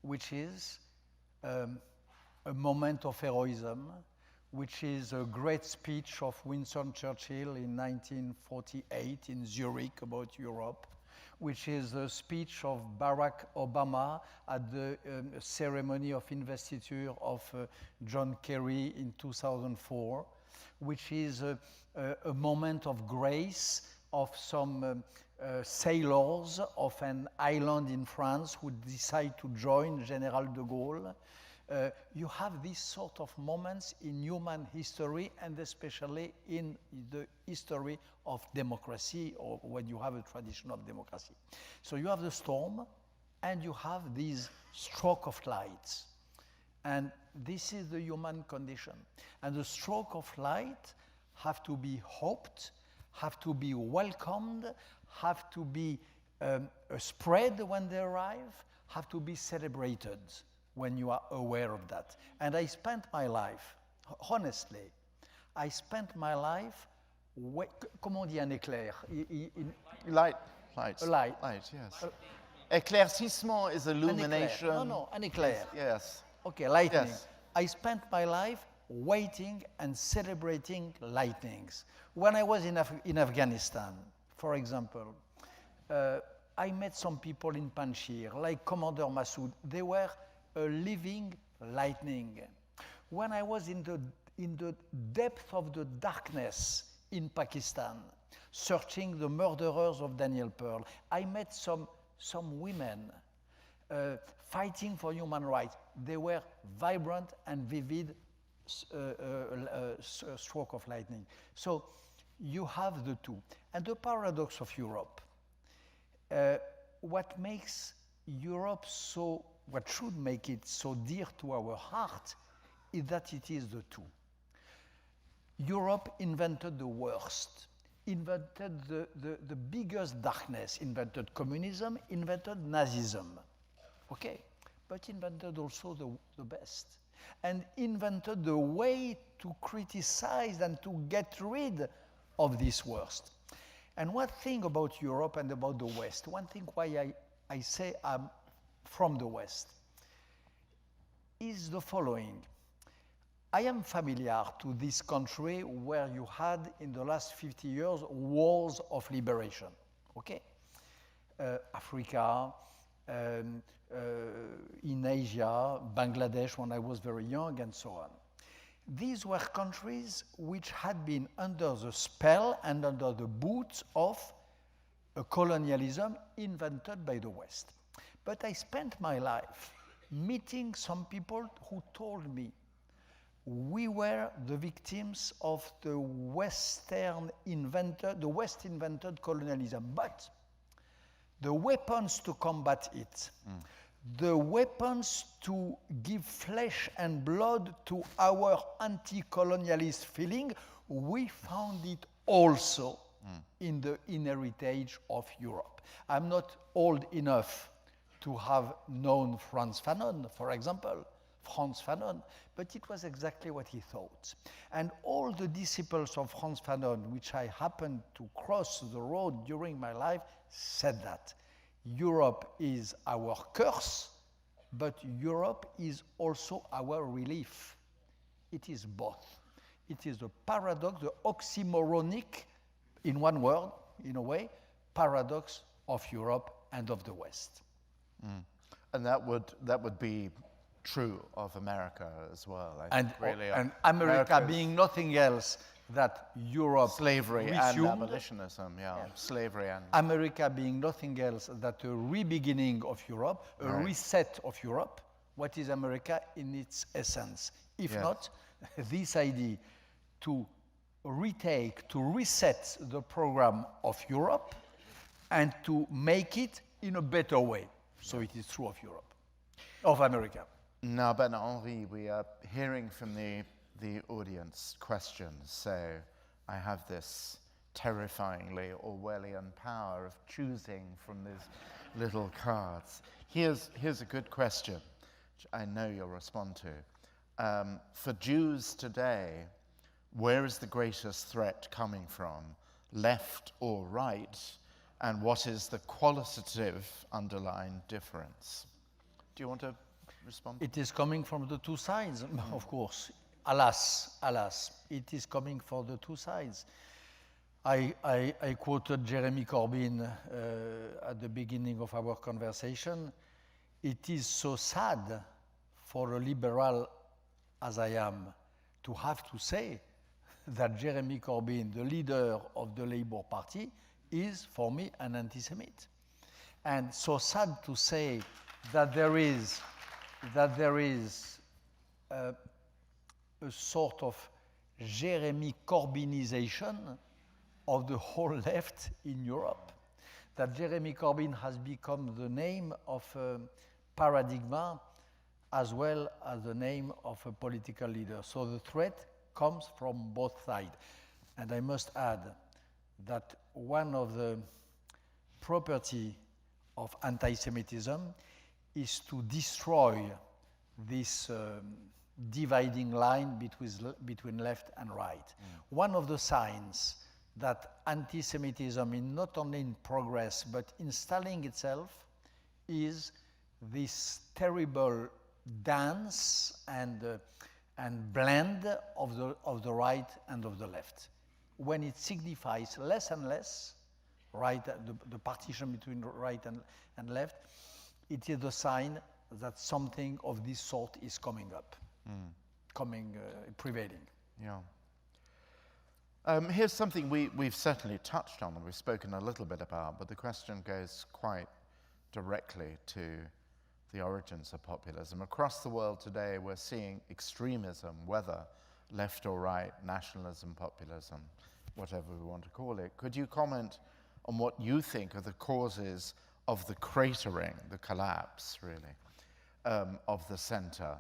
which is a moment of heroism, which is a great speech of Winston Churchill in 1948 in Zurich about Europe, which is a speech of Barack Obama at the ceremony of investiture of John Kerry in 2004, which is a moment of grace of some sailors of an island in France who decide to join General de Gaulle. You have these sort of moments in human history, and especially in the history of democracy, or when you have a tradition of democracy. So you have the storm, and you have these stroke of lights. And this is the human condition. And the stroke of light have to be hoped, have to be welcomed, have to be spread when they arrive, have to be celebrated when you are aware of that. And I spent my life, honestly, I spent my life, comment on dit un éclair? Light. A light. Light, yes. Éclaircissement is illumination. An éclair. Yes. Okay, lightning. Yes. I spent my life waiting and celebrating lightnings. When I was in Afghanistan, for example, I met some people in Panjshir, like Commander Massoud. They were a living lightning. When I was in the depth of the darkness in Pakistan, searching the murderers of Daniel Pearl, I met some women fighting for human rights. They were vibrant and vivid stroke of lightning. So you have the two. And the paradox of Europe, what makes Europe so, what should make it so dear to our heart is that it is the two. Europe invented the worst, invented the biggest darkness, invented communism, invented Nazism, okay? But invented also the best, and invented the way to criticize and to get rid of this worst. And one thing about Europe and about the West, one thing why I say I'm from the West, is the following. I am familiar to this country where you had in the last 50 years wars of liberation, okay? Africa, in Asia, Bangladesh when I was very young, and so on. These were countries which had been under the spell and under the boots of a colonialism invented by the West. But I spent my life meeting some people who told me we were the victims of the West invented colonialism, but the weapons to combat it, the weapons to give flesh and blood to our anti-colonialist feeling, we found it also in the inner heritage of Europe. I'm not old enough to have known Frantz Fanon, for example, Frantz Fanon, but it was exactly what he thought. And all the disciples of Frantz Fanon, which I happened to cross the road during my life, said that Europe is our curse, but Europe is also our relief. It is both. It is the paradox, the oxymoronic, in one word, in a way, paradox of Europe and of the West. And that would be true of America as well. I think really, and America being nothing else that Europe slavery resumed, and abolitionism, slavery and America being nothing else than a re-beginning of Europe, a reset of Europe. What is America in its essence? If not, this idea to retake, to reset the program of Europe and to make it in a better way. So it is true of Europe, of America. Now, Bernard-Henri, we are hearing from the audience questions, so I have this terrifyingly Orwellian power of choosing from these little cards. Here's a good question, which I know you'll respond to. For Jews today, where is the greatest threat coming from? left or right, and what is the qualitative underlying difference? Do you want to respond? It is coming from the two sides, of course. Alas, it is coming from the two sides. I quoted Jeremy Corbyn at the beginning of our conversation. It is so sad for a liberal as I am to have to say that Jeremy Corbyn, the leader of the Labour Party, is for me an anti-Semite. And so sad to say that there is a sort of Jeremy Corbynization of the whole left in Europe. That Jeremy Corbyn has become the name of a paradigm as well as the name of a political leader. So the threat comes from both sides. And I must add that one of the property of anti-Semitism is to destroy this dividing line between left and right. One of the signs that anti-Semitism is not only in progress but installing itself is this terrible dance and blend of the right and of the left. When it signifies less and less, right, the partition between right and left, it is a sign that something of this sort is coming up, prevailing. Yeah. Here's something we've certainly touched on and we've spoken a little bit about, but the question goes quite directly to the origins of populism. Across the world today, we're seeing extremism, whether left or right, nationalism, populism, whatever we want to call it. Could you comment on what you think are the causes of the cratering, the collapse, really, of the center?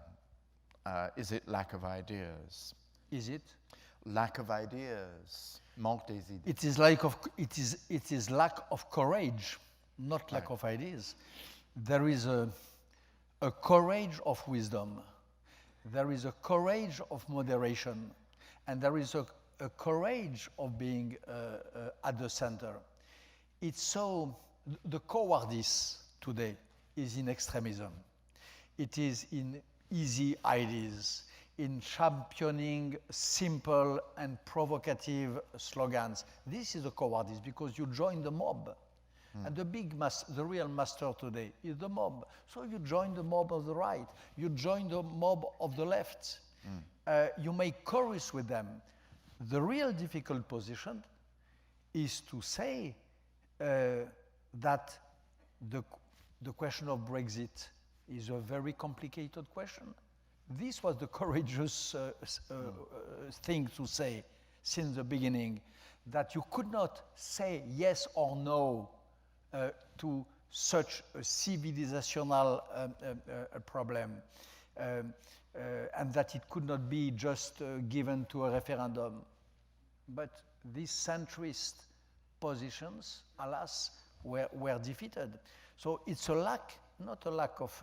Is it lack of ideas? Is it? Lack of ideas. Manque des idées. It is lack of courage, not lack of ideas. There is a courage of wisdom. There is a courage of moderation. And there is a courage of being at the center. It's so, the cowardice today is in extremism. It is in easy ideas, in championing simple and provocative slogans. This is the cowardice because you join the mob. And the real master today is the mob. So you join the mob of the right, you join the mob of the left. You make chorus with them. The real difficult position is to say that the question of Brexit is a very complicated question. This was the courageous thing to say since the beginning, that you could not say yes or no to such a civilizational problem, and that it could not be just given to a referendum. But these centrist positions, alas, were defeated. So it's a lack, not a lack of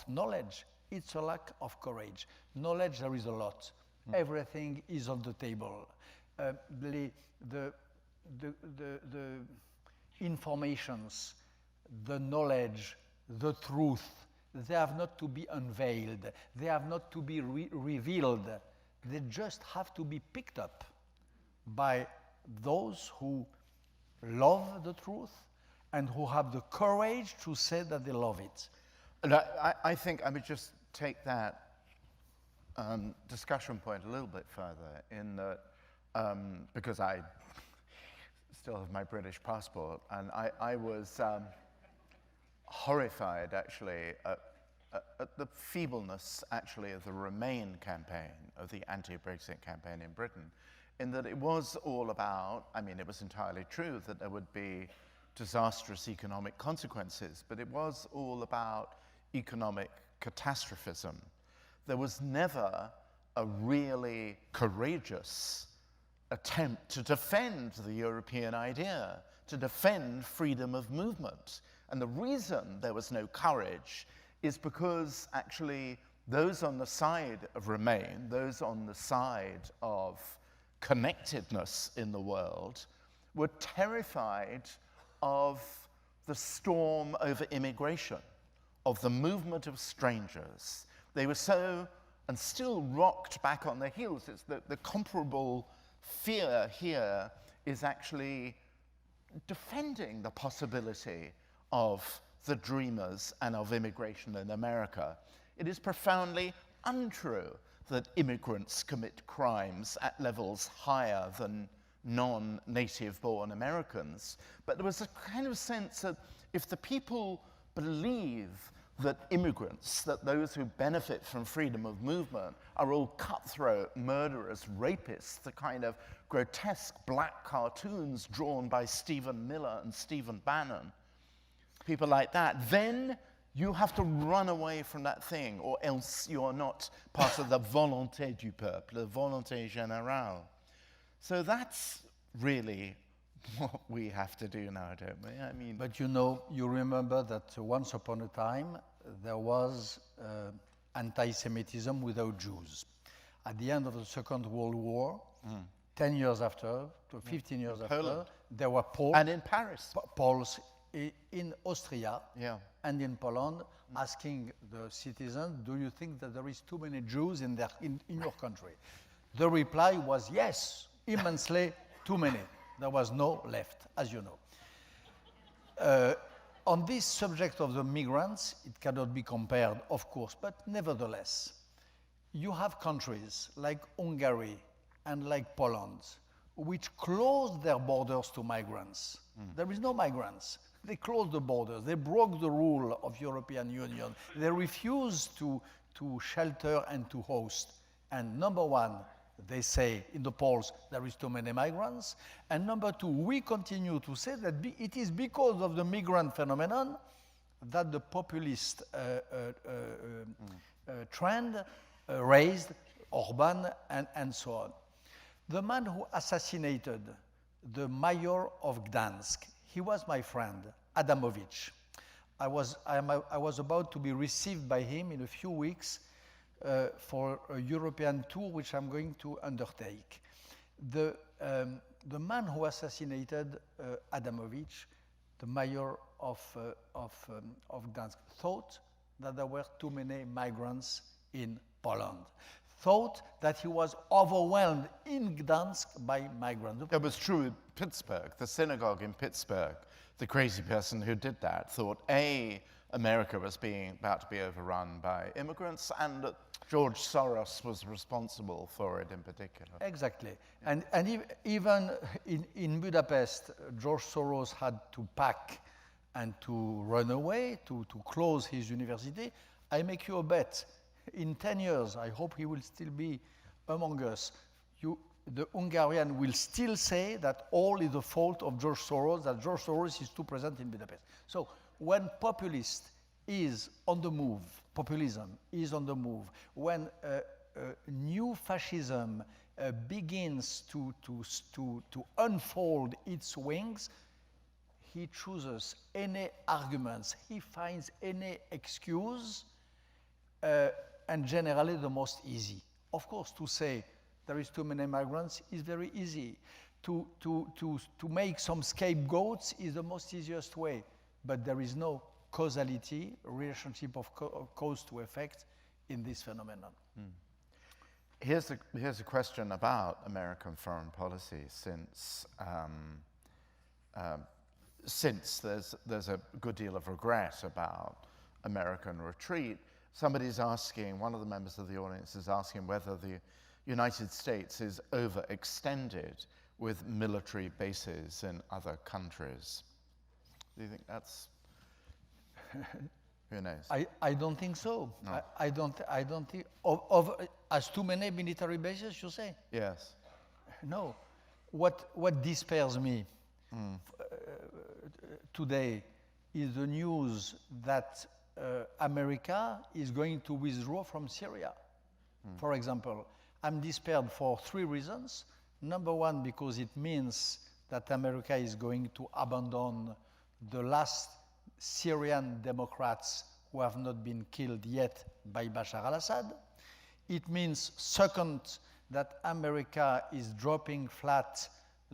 knowledge, it's a lack of courage. Knowledge, there is a lot. Everything is on the table. The informations, the knowledge, the truth, they have not to be unveiled. They have not to be revealed. They just have to be picked up by those who love the truth and who have the courage to say that they love it. And I think I would just take that discussion point a little bit further in that, because I still have my British passport, and I was horrified actually at the feebleness actually of the Remain campaign, of the anti-Brexit campaign in Britain, in that it was all about, I mean, it was entirely true that there would be disastrous economic consequences, but it was all about economic catastrophism. There was never a really courageous attempt to defend the European idea, to defend freedom of movement. And the reason there was no courage is because actually those on the side of Remain, those on the side of connectedness in the world were terrified of the storm over immigration, of the movement of strangers. They were so, and still rocked back on their heels. It's the comparable fear here is actually defending the possibility of the dreamers and of immigration in America. It is profoundly untrue that immigrants commit crimes at levels higher than non-native born Americans. But there was a kind of sense that if the people believe that immigrants, that those who benefit from freedom of movement are all cutthroat, murderers, rapists, the kind of grotesque black cartoons drawn by Stephen Miller and Stephen Bannon, people like that, then you have to run away from that thing, or else you're not part of the volonté du peuple, the volonté générale. So that's really what we have to do now, don't we? I mean, but you know, you remember that once upon a time there was anti-Semitism without Jews. At the end of the Second World War, 10 years after, 15 years after, there were Poles. And in Paris. Poles in Austria and in Poland asking the citizens, do you think that there is too many Jews in your country? The reply was yes, immensely too many. There was no left, as you know. On this subject of the migrants, it cannot be compared, of course, but nevertheless, you have countries like Hungary and like Poland, which closed their borders to migrants. There is no migrants. They closed the borders. They broke the rule of European Union. They refused to shelter and to host. And number one, they say in the polls there is too many migrants. And number two, we continue to say that it is because of the migrant phenomenon that the populist trend raised Orban and so on. The man who assassinated the mayor of Gdansk, he was my friend, Adamowicz. I was about to be received by him in a few weeks for a European tour, which I'm going to undertake. The man who assassinated Adamowicz, the mayor of Gdansk, thought that there were too many migrants in Poland. Thought that he was overwhelmed in Gdansk by migrants. That was true in Pittsburgh. The synagogue in Pittsburgh, the crazy person who did that thought, A, America was about to be overrun by immigrants, and that George Soros was responsible for it in particular. Exactly. And even in Budapest, George Soros had to pack and to run away, to close his university. I make you a bet. In 10 years, I hope he will still be among us. The Hungarian will still say that all is the fault of George Soros, that George Soros is too present in Budapest. So when populist is on the move, populism is on the move, when new fascism begins to unfold its wings, he chooses any arguments, he finds any excuse, and generally the most easy. Of course, to say there is too many migrants is very easy. To make some scapegoats is the most easiest way, but there is no causality, relationship of cause to effect in this phenomenon. Here's a question about American foreign policy, since there's a good deal of regret about American retreat. Somebody's asking, one of the members of the audience is asking whether the United States is overextended with military bases in other countries. Do you think that's, who knows? I don't think so. No. I don't think, as too many military bases, you say? Yes. No. What despairs me today is the news that America is going to withdraw from Syria. For example, I'm despaired for 3 reasons. Number one, because it means that America is going to abandon the last Syrian Democrats who have not been killed yet by Bashar al-Assad. It means, second, that America is dropping flat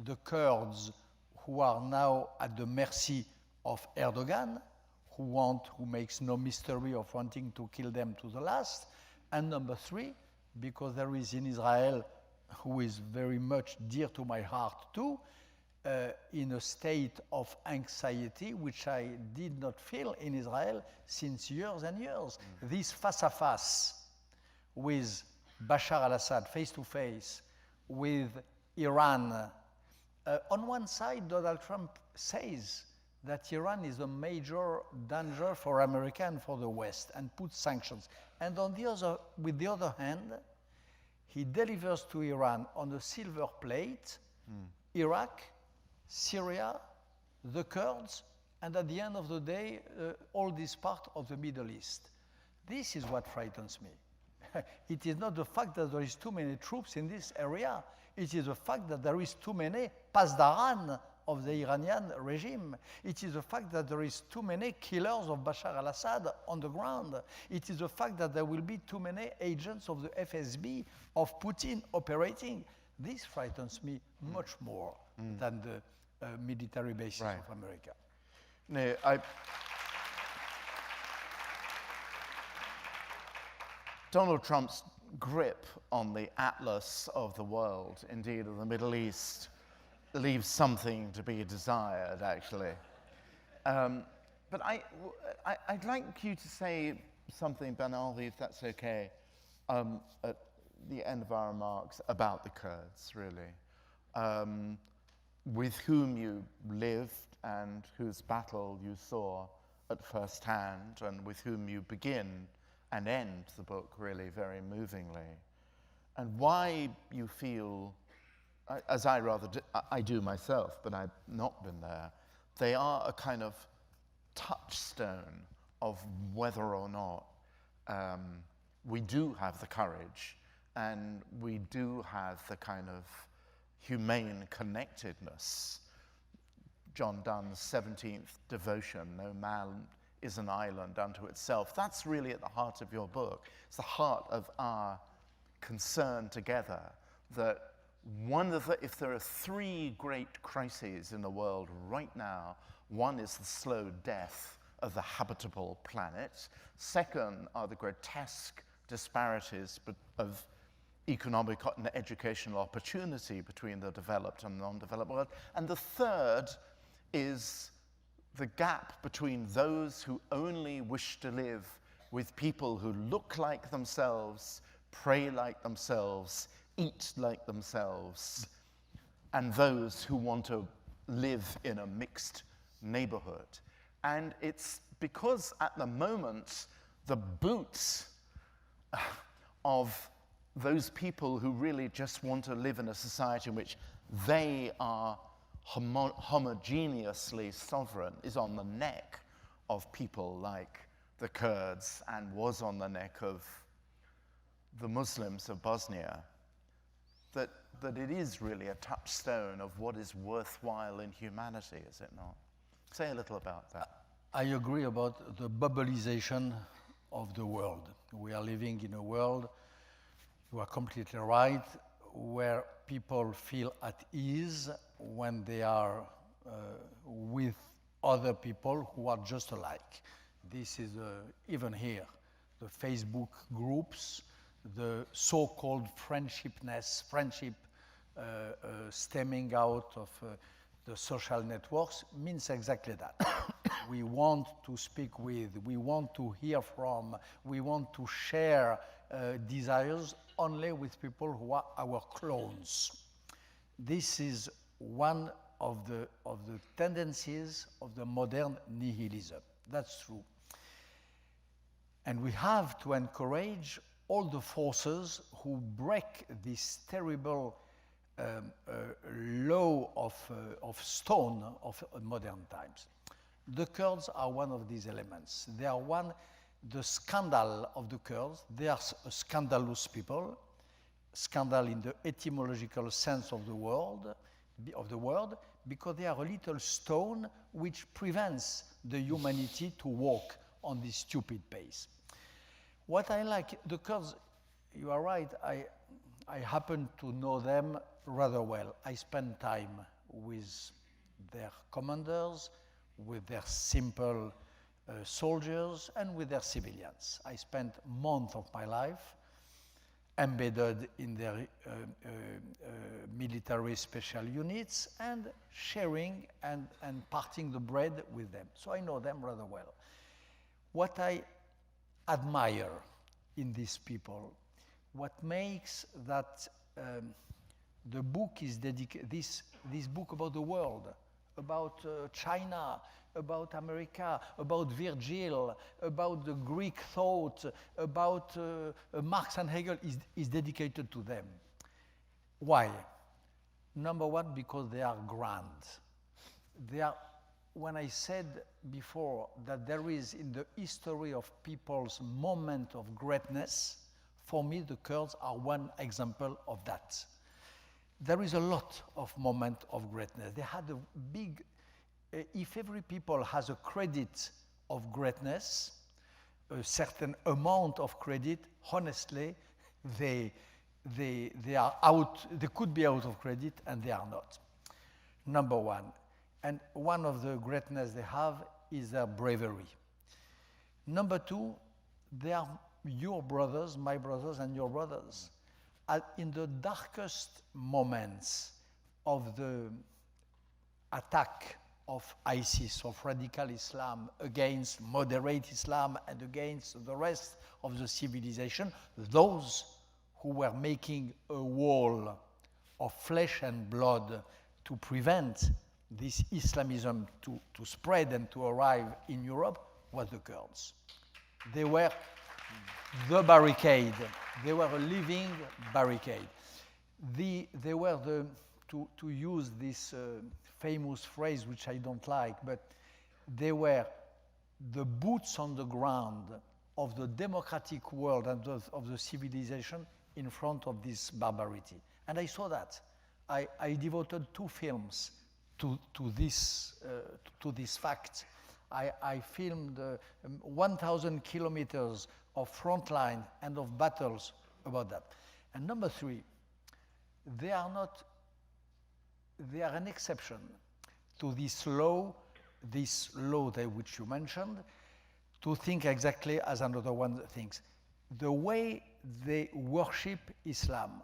the Kurds who are now at the mercy of Erdogan, who makes no mystery of wanting to kill them to the last. And number three, because there is in Israel, who is very much dear to my heart too, in a state of anxiety, which I did not feel in Israel since years and years. This face-à-face with Bashar al-Assad, face-to-face, with Iran. On one side, Donald Trump says that Iran is a major danger for America and for the West, and puts sanctions. And on the other, with the other hand, he delivers to Iran on a silver plate Iraq, Syria, the Kurds, and at the end of the day, all this part of the Middle East. This is what frightens me. It is not the fact that there is too many troops in this area. It is the fact that there is too many pasdaran of the Iranian regime. It is the fact that there is too many killers of Bashar al-Assad on the ground. It is the fact that there will be too many agents of the FSB, of Putin operating. This frightens me much more than the military basis of America. No, Donald Trump's grip on the atlas of the world, indeed of the Middle East, leaves something to be desired, actually. But I'd like you to say something, Bernard-Henri, if that's okay, at the end of our remarks about the Kurds, really, with whom you lived and whose battle you saw at first hand, and with whom you begin and end the book really very movingly, and why you feel, as I do myself, but I've not been there, they are a kind of touchstone of whether or not we do have the courage and we do have the kind of humane connectedness. John Donne's 17th devotion, no man is an island unto itself. That's really at the heart of your book. It's the heart of our concern together that if there are three great crises in the world right now, one is the slow death of the habitable planet. Second are the grotesque disparities of economic and educational opportunity between the developed and non-developed world. And the third is the gap between those who only wish to live with people who look like themselves, pray like themselves, eat like themselves, and those who want to live in a mixed neighborhood. And it's because at the moment, the boots of those people who really just want to live in a society in which they are homogeneously sovereign is on the neck of people like the Kurds and was on the neck of the Muslims of Bosnia, that it is really a touchstone of what is worthwhile in humanity, is it not? Say a little about that. I agree about the bubbleization of the world. We are living in a world, you are completely right, where people feel at ease when they are with other people who are just alike. This is even here, the Facebook groups, the so-called friendship stemming out of the social networks means exactly that. We want to speak with, we want to hear from, we want to share desires only with people who are our clones. This is one of the tendencies of the modern nihilism. That's true. And we have to encourage all the forces who break this terrible law of stone of modern times. The Kurds are one of these elements. They are the scandal of the Kurds. They are a scandalous people, scandal in the etymological sense of the word, because they are a little stone which prevents the humanity to walk on this stupid pace. What I like, the Kurds, you are right, I happen to know them rather well. I spend time with their commanders, with their simple soldiers, and with their civilians. I spent months of my life embedded in their military special units and sharing and parting the bread with them. So I know them rather well. What I admire in these people, what makes that the book is dedicated, this book about the world, about China, about America, about Virgil, about the Greek thought, about Marx and Hegel is dedicated to them. Why? Number one, because they are grand. They are, when I said before that there is in the history of people's moment of greatness, for me the Kurds are one example of that. There is a lot of moment of greatness. They had a big, if every people has a credit of greatness, a certain amount of credit, honestly, they are out, they could be out of credit and they are not. Number one. And one of the greatness they have is their bravery. Number two, they are your brothers, my brothers, and your brothers. In the darkest moments of the attack of ISIS, of radical Islam, against moderate Islam and against the rest of the civilization, those who were making a wall of flesh and blood to prevent this Islamism to spread and to arrive in Europe was the Kurds. They were the barricade. They were a living barricade. They were the, to use this famous phrase, which I don't like, but they were the boots on the ground of the democratic world and of the civilization in front of this barbarity. And I saw that. I devoted 2 films to this fact. I filmed 1,000 kilometers of front line and of battles about that. And number 3, they are an exception to this law which you mentioned, to think exactly as another one thinks. The way they worship Islam,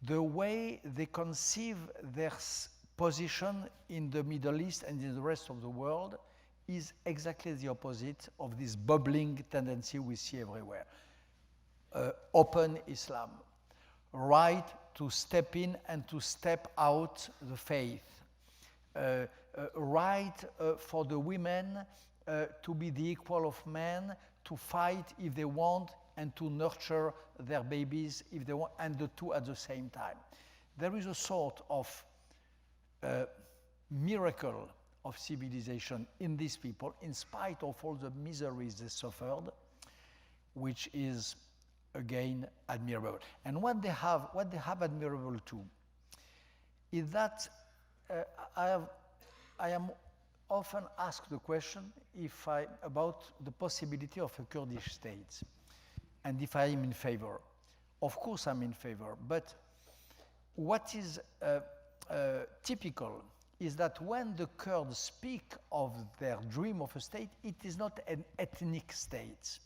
the way they conceive their position in the Middle East and in the rest of the world is exactly the opposite of this bubbling tendency we see everywhere. Open Islam, right to step in and to step out the faith, right for the women to be the equal of men, to fight if they want, and to nurture their babies if they want, and the two at the same time. There is a sort of miracle of civilization in these people, in spite of all the miseries they suffered, which is, again, admirable. And what they have admirable too, is that I am often asked the question about the possibility of a Kurdish state, and if I am in favor. Of course I'm in favor, but what is typical is that when the Kurds speak of their dream of a state, it is not an ethnic state.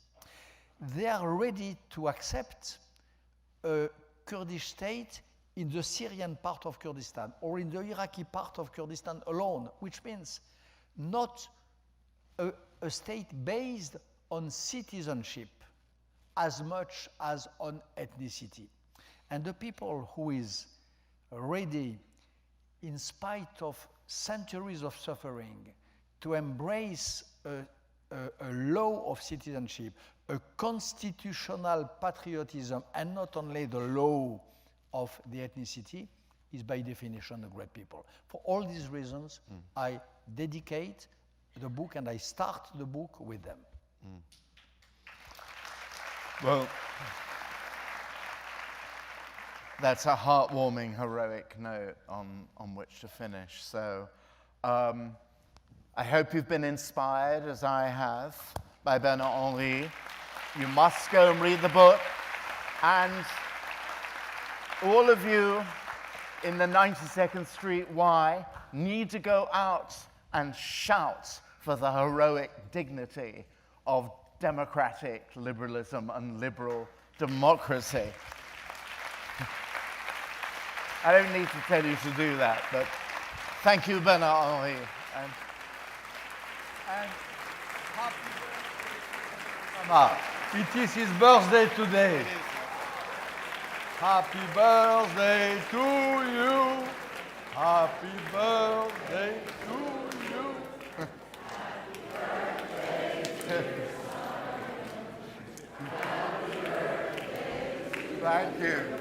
They are ready to accept a Kurdish state in the Syrian part of Kurdistan or in the Iraqi part of Kurdistan alone, which means not a state based on citizenship as much as on ethnicity. And the people who is ready, in spite of centuries of suffering, to embrace a law of citizenship, a constitutional patriotism, and not only the law of the ethnicity, is by definition a great people. For all these reasons, I dedicate the book and I start the book with them. Well, that's a heartwarming, heroic note on which to finish. So I hope you've been inspired, as I have, by Bernard-Henri. You must go and read the book. And all of you in the 92nd Street Y need to go out and shout for the heroic dignity of democratic liberalism and liberal democracy. I don't need to tell you to do that, but thank you, Bernard-Henri. And happy birthday. It is his birthday today. Happy birthday to you. Happy birthday to you. Happy birthday to you. Thank you.